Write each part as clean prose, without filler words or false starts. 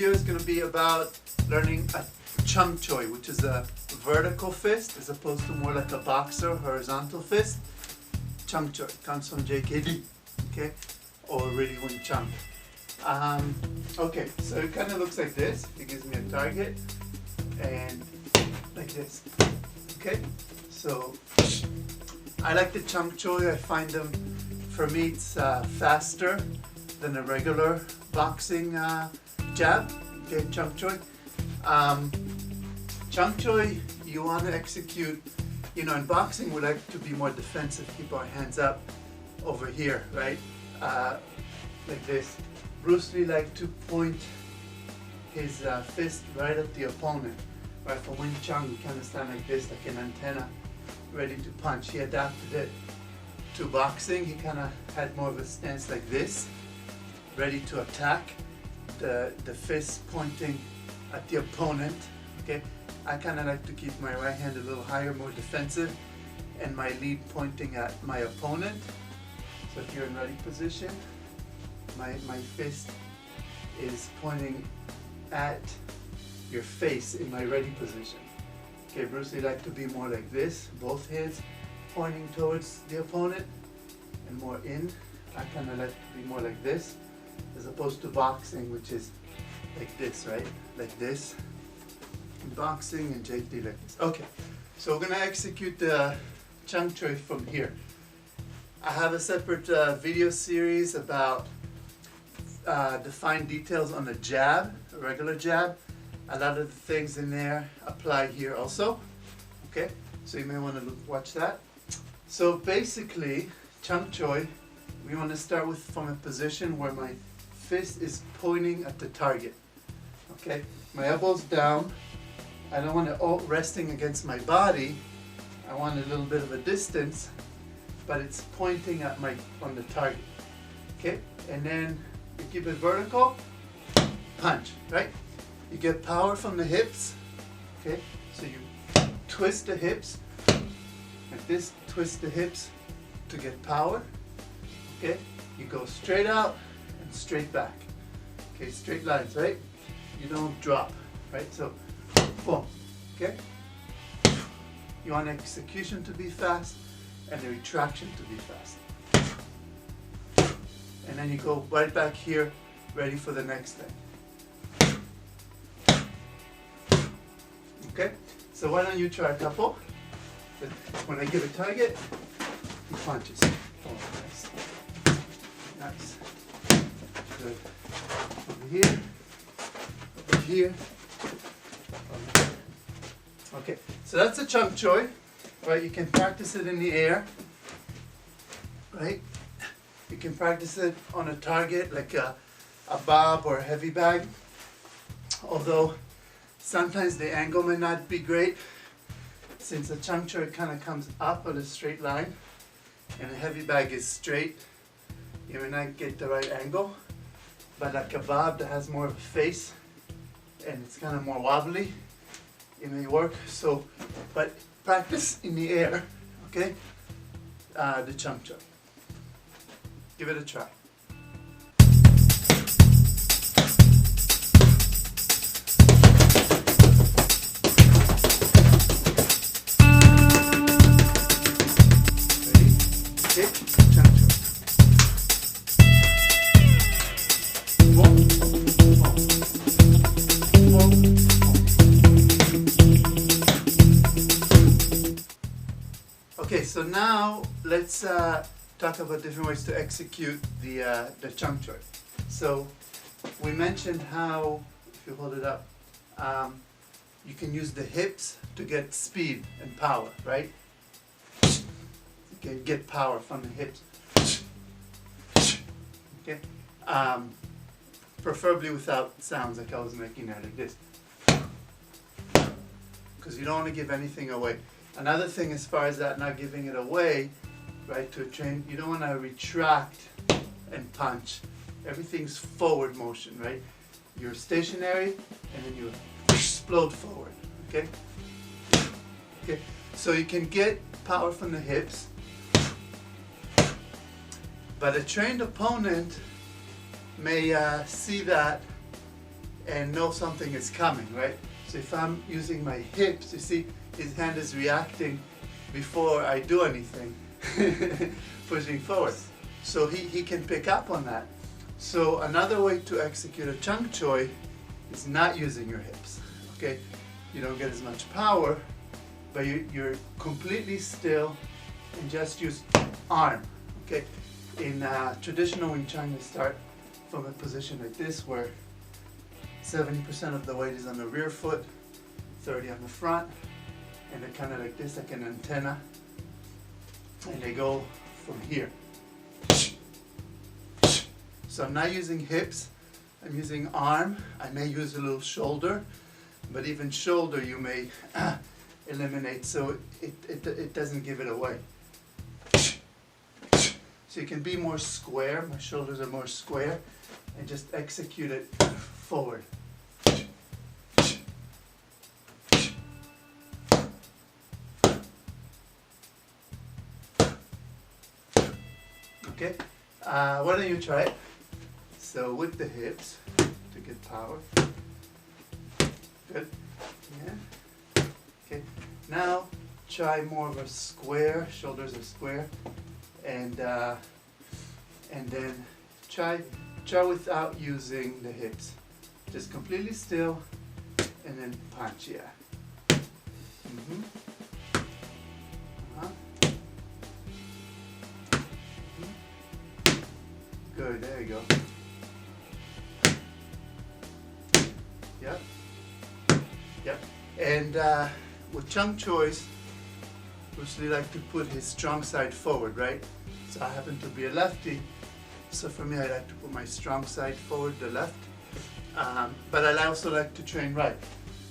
video is going to be about learning a Chung Choy, which is a vertical fist as opposed to more like a boxer horizontal fist. Chung Choy comes from JKD, okay, or really Wing Chun. Okay, so it kind of looks like this. It gives me a target and like this. Okay, so I like the Chung Choy. I find them, for me, it's faster than a regular boxing jab. Okay, Chung Choy. Chung Choy, you want to execute, you know, in boxing we like to be more defensive, keep our hands up over here, right? Like this. Bruce Lee liked to point his fist right at the opponent. Right, for Wing Chun, you kind of stand like this, like an antenna, ready to punch. He adapted it to boxing. He kind of had more of a stance like this, ready to attack, the fist pointing at the opponent. Okay, I kind of like to keep my right hand a little higher, more defensive, and my lead pointing at my opponent. So if you're in ready position, my fist is pointing at your face in my ready position. Okay, Bruce Lee liked to be more like this, both hands pointing towards the opponent and more in. I kind of like to be more like this, as opposed to boxing, which is like this, right? Like this. In boxing and JKD like this. Okay, so we're gonna execute the Chung Choy from here. I have a separate video series about the fine details on a jab, a regular jab. A lot of the things in there apply here also. Okay, so you may want to watch that. So basically, Chung Choy, we want to start with from a position where my fist is pointing at the target. Okay, my elbow's down. I don't want it resting against my body. I want a little bit of a distance, but it's pointing at on the target. Okay, and then you keep it vertical, punch, right? You get power from the hips, okay? So you twist the hips, like this, twist the hips to get power, okay? You go straight out and straight back, okay? Straight lines, right? You don't drop, right? So, boom, okay? You want execution to be fast and the retraction to be fast. And then you go right back here, ready for the next thing. Okay, so why don't you try a couple? When I give a target, he punches. Oh, nice. Nice. Good. Over here. Over here. Over here. Okay, so that's a Chung Choy. Right, you can practice it in the air. Right? You can practice it on a target like a bob or a heavy bag. Although sometimes the angle may not be great, since the Chung Choy kind of comes up on a straight line and a heavy bag is straight. You may not get the right angle, but like a bob that has more of a face and it's kind of more wobbly, it may work. So, but practice in the air, okay? The Chung Choy. Give it a try. Okay, so now let's talk about different ways to execute the Chung Choy. So we mentioned how, if you hold it up, you can use the hips to get speed and power, right? You can get power from the hips. Okay, preferably without sounds like I was making there, like this, because you don't want to give anything away. Another thing as far as that, not giving it away, right, to a train, you don't want to retract and punch. Everything's forward motion, right? You're stationary and then you explode forward, okay? Okay, so you can get power from the hips, but a trained opponent may see that and know something is coming, right? So if I'm using my hips, you see his hand is reacting before I do anything, pushing forward. So he can pick up on that. So another way to execute a Chung Choy is not using your hips, okay? You don't get as much power, but you're completely still and just use arm, okay? In traditional Wing Chun, you start from a position like this where 70% of the weight is on the rear foot, 30 on the front, and they're kind of like this, like an antenna, and they go from here. So I'm not using hips, I'm using arm. I may use a little shoulder, but even shoulder you may eliminate so it doesn't give it away. So you can be more square, my shoulders are more square, and just execute it forward. Okay, why don't you try it? So with the hips to get power. Good. Yeah. Okay. Now try more of a square. Shoulders are square, and then try without using the hips. Just completely still, and then punch. Yeah. Mm-hmm. Good. There you go. Yep. Yep. And with Chung Choys, Bruce Lee like to put his strong side forward, right? So I happen to be a lefty, so for me I like to put my strong side forward, the left. But I also like to train right.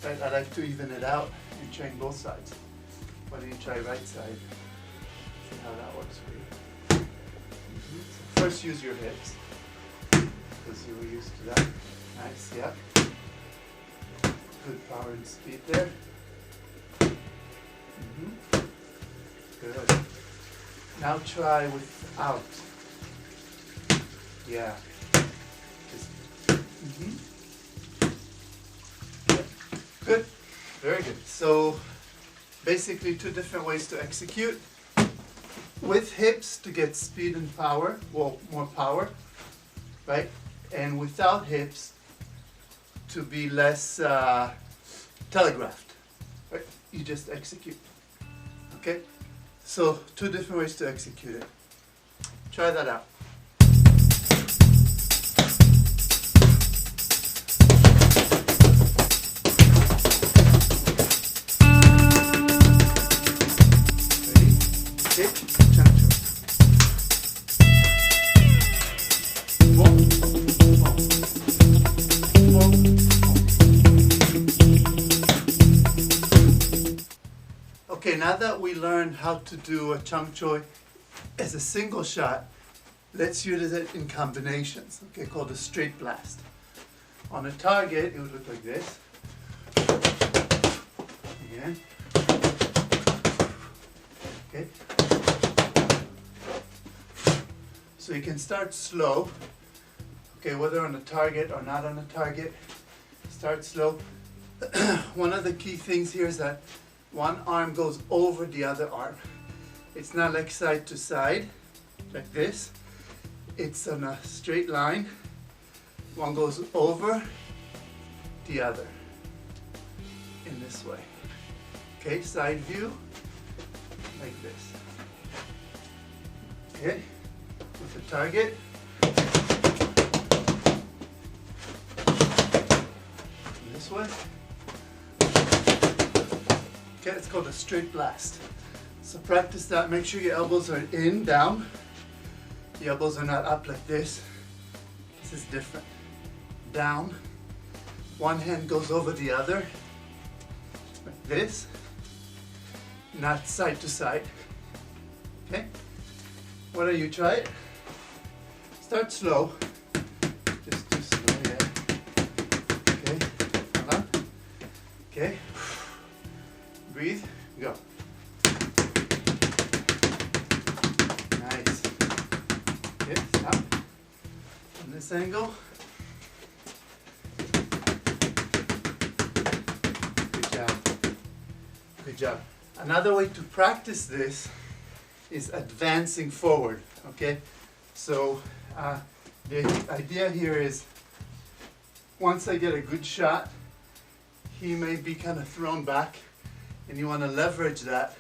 I like to even it out and train both sides. Why don't you try right side? See how that works for you. So first use your hips, because you were used to that. Nice, yeah. Good power and speed there. Good. Now try without. Yeah. Just, Good. Very good. So basically 2 different ways to execute. With hips to get speed and power, well, more power, right? And without hips to be less telegraphed, right? You just execute, okay? So 2 different ways to execute it. Try that out. Ready? Jik Chung Choy. Okay, now that we learned how to do a Chung Choy as a single shot, let's use it in combinations, okay, called a straight blast. On a target, it would look like this. Again. Okay. So you can start slow, okay, whether on a target or not on a target. Start slow. One of the key things here is that one arm goes over the other arm. It's not like side to side, like this. It's on a straight line. One goes over the other in this way. Okay, side view, like this. Okay, with the target. This way. Okay, it's called a straight blast. So practice that. Make sure your elbows are in, down. The elbows are not up like this. This is different. Down. One hand goes over the other, like this. Not side to side. Okay? Why don't you try it? Start slow. Just do slow, yeah. Okay, hold on. Okay. Breathe, go. Nice. Okay, stop. On this angle. Good job. Another way to practice this is advancing forward, okay? So the idea here is once I get a good shot, he may be kind of thrown back and you want to leverage that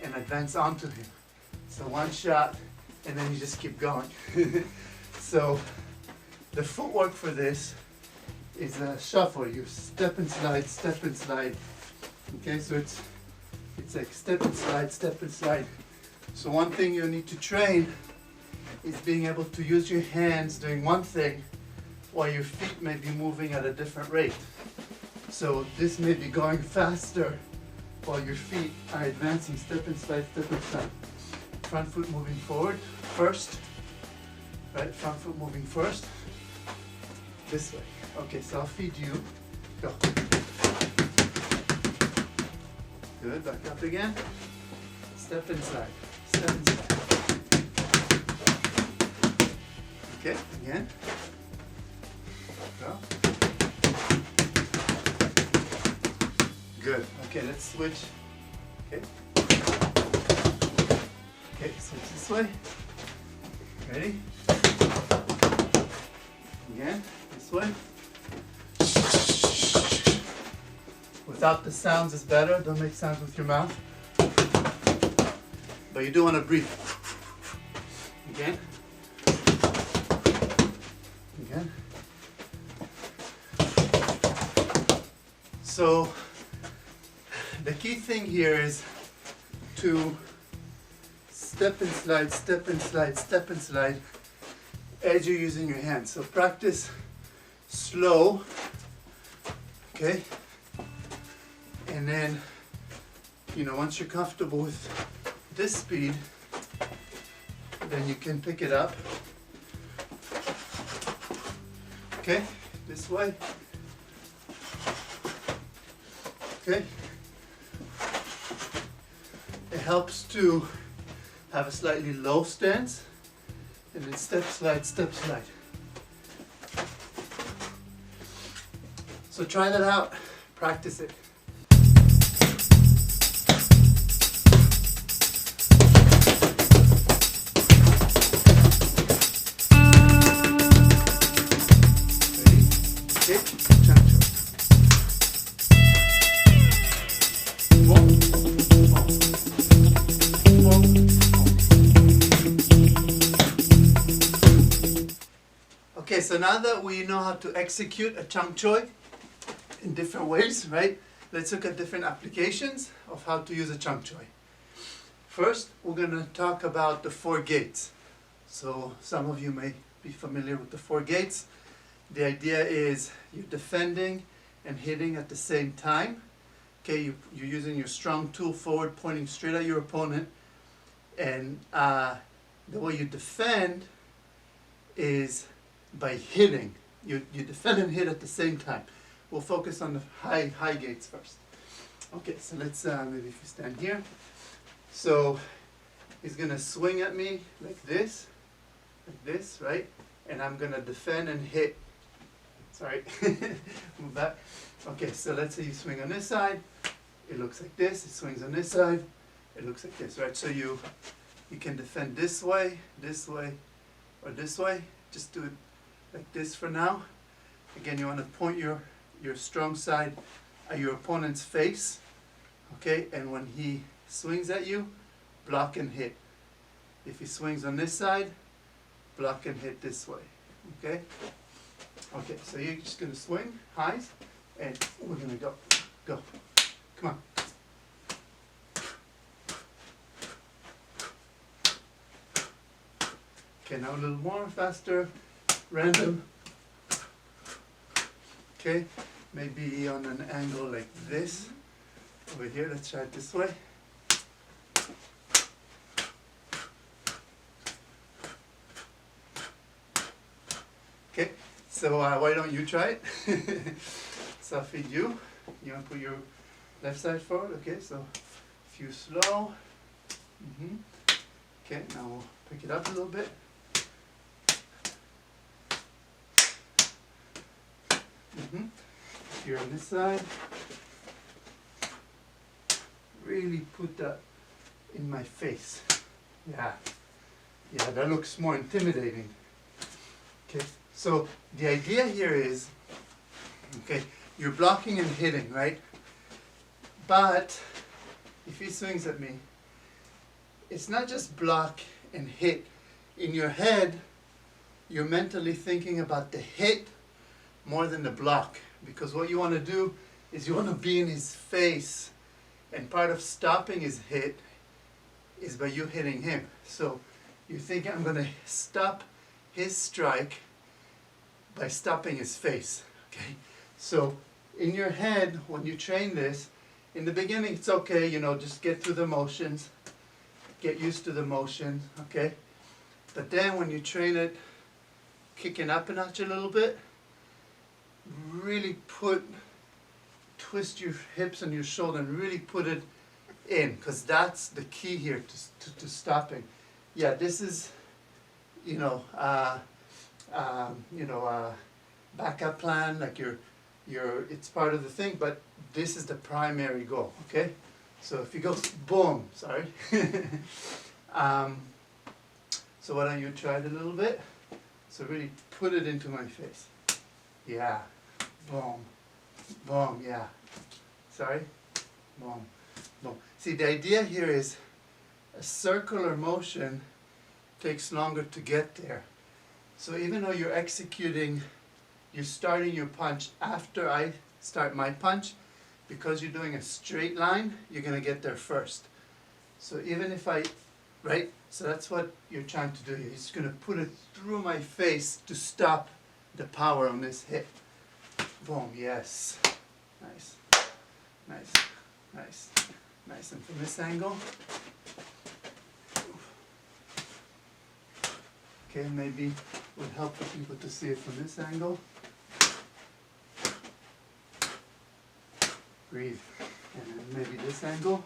and advance onto him. So one shot and then you just keep going. So the footwork for this is a shuffle. You step and slide, step and slide. Okay, so it's like step and slide, step and slide. So one thing you need to train is being able to use your hands doing one thing while your feet may be moving at a different rate. So this may be going faster while your feet are advancing, step and slide, step and slide. Front foot moving forward first, right? Front foot moving first, this way. Okay, so I'll feed you. Go. Good, back up again. Step and slide, step and slide. Okay, again. Go. Good. Okay, let's switch. Okay. Okay, switch this way. Ready? Again, this way. Without the sounds is better. Don't make sounds with your mouth. But you do want to breathe. Again. Again. So the key thing here is to step and slide, step and slide, step and slide as you're using your hands. So practice slow, okay? And then, you know, once you're comfortable with this speed, then you can pick it up. Okay, this way. Okay. It helps to have a slightly low stance and then step, slide, step, slide. So try that out, practice it. Ready? Jik Chung Choy. Okay, so now that we know how to execute a Chung Choy in different ways, right? Let's look at different applications of how to use a Chung Choy. First, we're going to talk about the 4 gates. So some of you may be familiar with the 4 gates. The idea is you're defending and hitting at the same time. Okay, you're using your strong tool forward, pointing straight at your opponent. And the way you defend is by hitting. You defend and hit at the same time. We'll focus on the high gates first. Okay, so let's maybe if you stand here. So he's gonna swing at me like this, right? And I'm gonna defend and hit. Sorry, move back. Okay, so let's say you swing on this side. It looks like this. It swings on this side. It looks like this, right? So you can defend this way, or this way. Just do it like this for now. Again, you want to point your strong side at your opponent's face, okay? And when he swings at you, block and hit. If he swings on this side, block and hit this way, okay? Okay, so you're just going to swing, highs, and we're going to go. Go. Come on. Okay, now a little more, faster, random. Okay, maybe on an angle like this. Over here, let's try it this way. Okay, so why don't you try it? So I'll feed you. You want to put your left side forward? Okay, so if you slow. Okay, now we'll pick it up a little bit. If you're on this side, really put that in my face. Yeah. Yeah, that looks more intimidating. Okay, so the idea here is, okay, you're blocking and hitting, right? But if he swings at me, it's not just block and hit. In your head, you're mentally thinking about the hit more than the block. Because what you want to do is you want to be in his face. And part of stopping his hit is by you hitting him. So you think I'm going to stop his strike by stopping his face. Okay? So in your head, when you train this, in the beginning it's okay, you know, just get through the motions, get used to the motion, okay? But then when you train it, kicking up a notch a little bit, really twist your hips and your shoulder and really put it in, because that's the key here to stopping. Yeah, this is, backup plan, like it's part of the thing, but this is the primary goal, okay? So if you go, boom, sorry. So why don't you try it a little bit? So really put it into my face. Yeah, boom, boom, yeah. Sorry, boom, boom. See, the idea here is a circular motion takes longer to get there. So even though you're starting your punch after I start my punch, because you're doing a straight line, you're going to get there first. So even if right? So that's what you're trying to do here. You're just going to put it through my face to stop the power on this hit. Boom, yes. Nice, nice, nice, nice. And from this angle, okay, maybe would help for people to see it from this angle. Breathe. And then maybe this angle.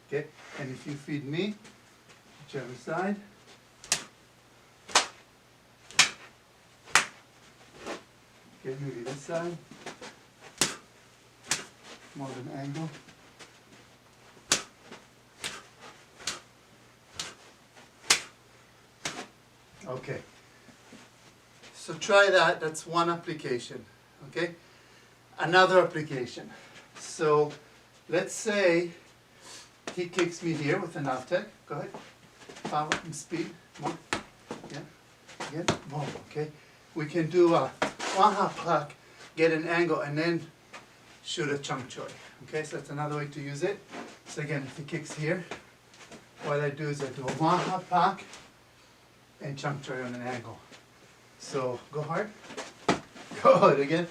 Okay, and if you feed me, whichever side. Okay, maybe this side. More of an angle. Okay. So try that, that's one application, okay? Another application. So let's say he kicks me here with an out tech. Go ahead. Power and speed. More. Yeah. Again. More. Okay. We can do a one hop puck, get an angle, and then shoot a Chung Choy. Okay, so that's another way to use it. So again, if he kicks here, what I do is I do a one hop puck and Chung Choy on an angle. So go hard. Good. Again.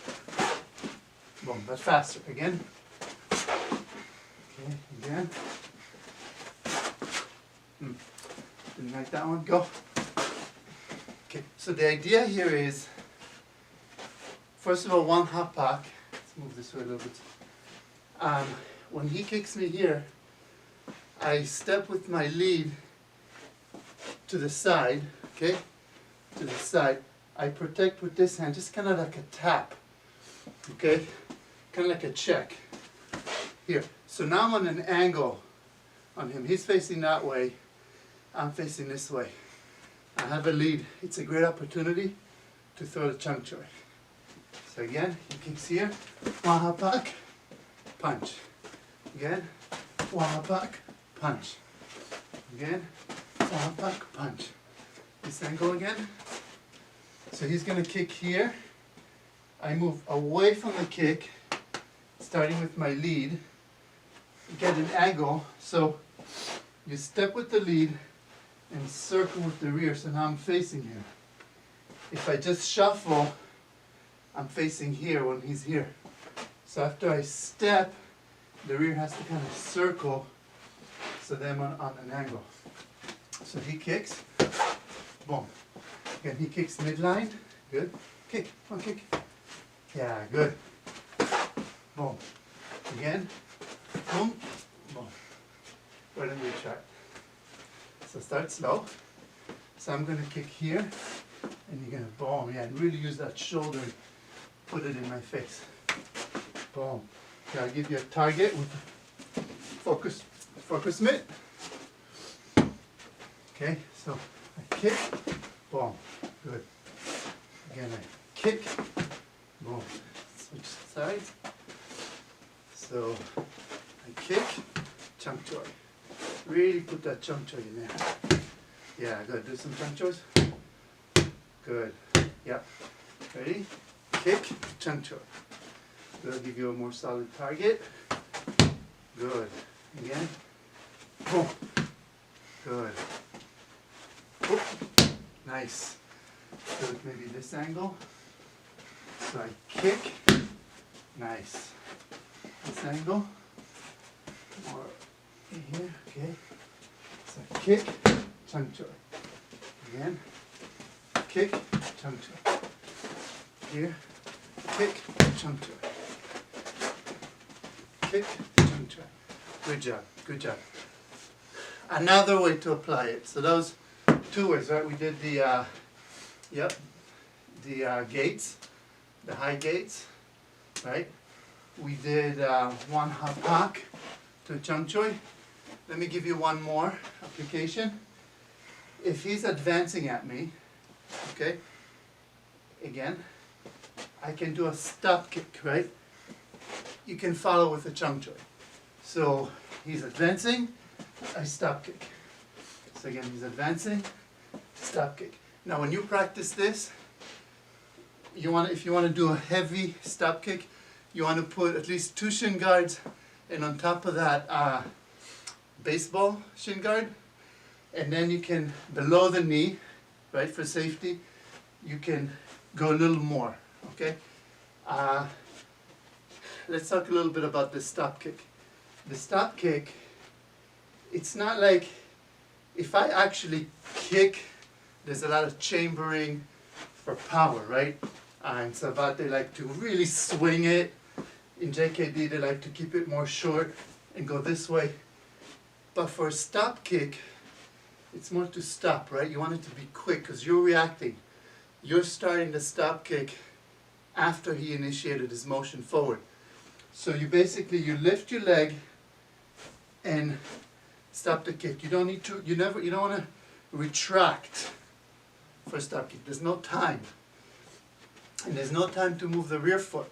Boom. But faster. Again. Okay. Again. Didn't like that one. Go. Okay. So the idea here is, first of all, one hop puck. Let's move this way a little bit. When he kicks me here, I step with my lead to the side. Okay. To the side. I protect with this hand, just kind of like a tap, okay? Kind of like a check. Here. So now I'm on an angle on him. He's facing that way. I'm facing this way. I have a lead. It's a great opportunity to throw the Chung Choy. So again, he kicks here. One hop puck, punch. Again, one hop puck, punch. Again, one hop puck, punch. This angle again. So he's going to kick here. I move away from the kick, starting with my lead. Get an angle. So you step with the lead and circle with the rear. So now I'm facing him. If I just shuffle, I'm facing here when he's here. So after I step, the rear has to kind of circle, so then I'm on an angle. So he kicks. Boom. Again, he kicks midline. Good. Kick. Come on, kick. Yeah, good. Boom. Again. Boom. Boom. Right in retract. So start slow. So I'm going to kick here. And you're going to boom. Yeah, and really use that shoulder and put it in my face. boom. Okay, I'll give you a target with focus mitt. Okay, so I kick, boom, good. Again, I kick, boom. Switch sides. So I kick, Chung Choy. Really put that Chung Choy in there. Yeah, good. Do some Chung Choys. Good. Yep. Ready? Kick, Chung Choy. That'll give you a more solid target. Good. Again. Boom. Good. Oop. Nice. Do it maybe this angle. So I kick. Nice. This angle. More in here. Okay. So I kick, Chung Choy. Again. Kick, Chung Choy. Here. Kick, Chung Choy. Kick, Chung Choy. Good job, good job. Another way to apply it. So those two ways, right? We did the, gates, the high gates, right? We did one hop hack to Chung Choy. Let me give you one more application. If he's advancing at me, okay, again, I can do a stop kick, right? You can follow with a Chung Choy. So he's advancing, I stop kick. So again, he's advancing, stop kick. Now when you practice this, if you want to do a heavy stop kick, you want to put at least 2 shin guards, and on top of that, baseball shin guard. And then you can, below the knee, right, for safety, you can go a little more, okay? Let's talk a little bit about the stop kick. The stop kick, it's not like, if I actually kick, there's a lot of chambering for power, right? And Sabat, they like to really swing it. In JKD, they like to keep it more short and go this way. But for a stop kick, it's more to stop, right? You want it to be quick because you're reacting. You're starting the stop kick after he initiated his motion forward. So you basically, you lift your leg and stop the kick. You don't need to, you don't want to retract for a stop kick. There's no time. And there's no time to move the rear foot.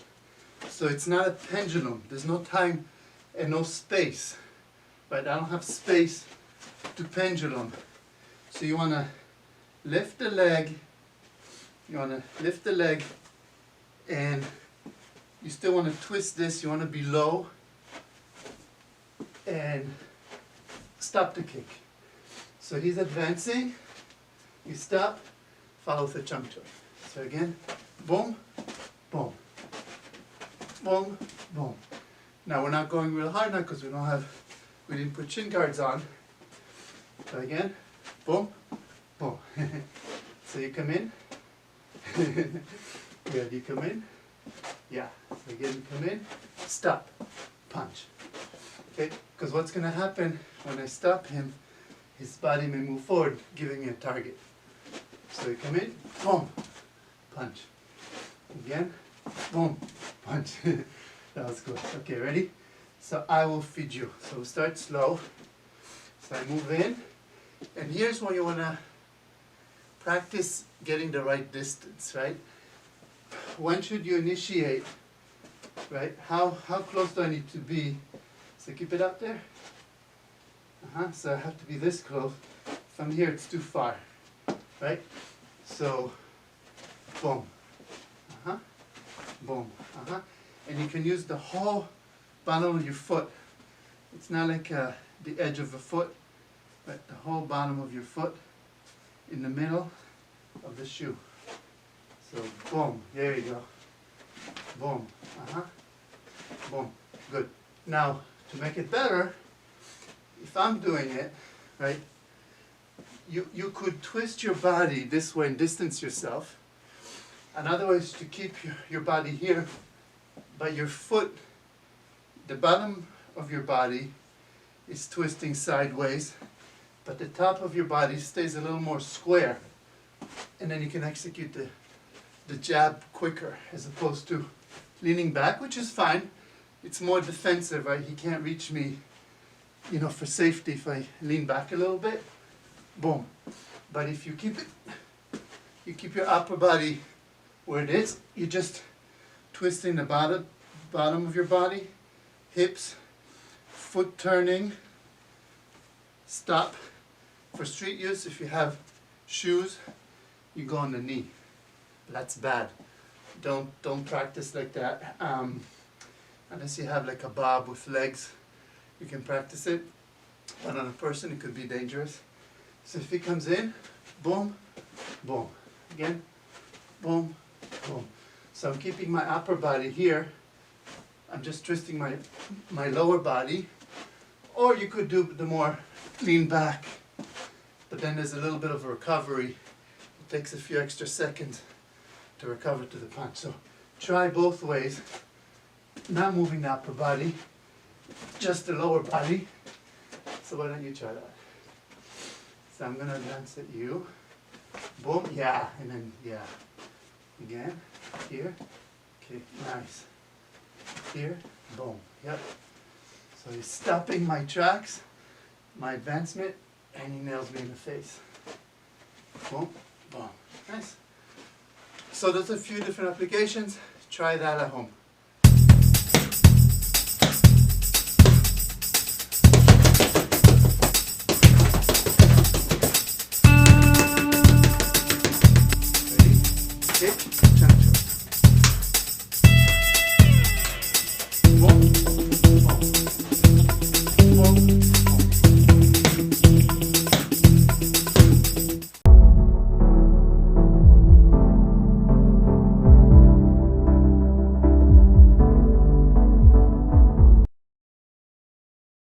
So it's not a pendulum. There's no time and no space. Right? I don't have space to pendulum. So you want to lift the leg. You want to lift the leg, and you still want to twist this. You want to be low and stop the kick. So he's advancing. You stop, follow the Chung Choy. So again, boom, boom, boom, boom. Now we're not going real hard now because we didn't put shin guards on. So again, boom, boom. So you come in. Good, you come in. Yeah. So again, you come in. Stop. Punch. Okay. Because what's going to happen when I stop him, his body may move forward, giving me a target. So you come in. Boom. Punch. Again. Boom. Punch. That was good. Okay, ready? So I will feed you. So we'll start slow. So I move in. And here's where you want to practice getting the right distance, right? When should you initiate, right? How close do I need to be? So keep it up there. So I have to be this close. From here it's too far, right? So, boom. Boom. And you can use the whole bottom of your foot. It's not like the edge of a foot, but the whole bottom of your foot in the middle of the shoe. So boom, there you go. Boom, boom, good. Now, to make it better, if I'm doing it, right, you could twist your body this way and distance yourself. Another way is to keep your body here, but your foot, the bottom of your body is twisting sideways, but the top of your body stays a little more square, and then you can execute the jab quicker as opposed to leaning back, which is fine, it's more defensive, right? He can't reach me, you know, for safety if I lean back a little bit. Boom. But if you keep it, you keep your upper body where it is, you're just twisting the bottom of your body, hips, foot turning, stop. For street use, if you have shoes, you go on the knee. That's bad. Don't practice like that. Unless you have like a bob with legs, you can practice it. But on a person, it could be dangerous. So if he comes in, boom, boom. Again, boom, boom. So I'm keeping my upper body here. I'm just twisting my lower body. Or you could do the more lean back. But then there's a little bit of a recovery. It takes a few extra seconds to recover to the punch. So try both ways. Not moving the upper body, just the lower body. So why don't you try that? So I'm gonna advance at you. Boom, yeah, and then yeah. Again, here. Okay, nice. Here, boom, yep. So he's stopping my tracks, my advancement, and he nails me in the face. Boom, boom, nice. So there's a few different applications. Try that at home.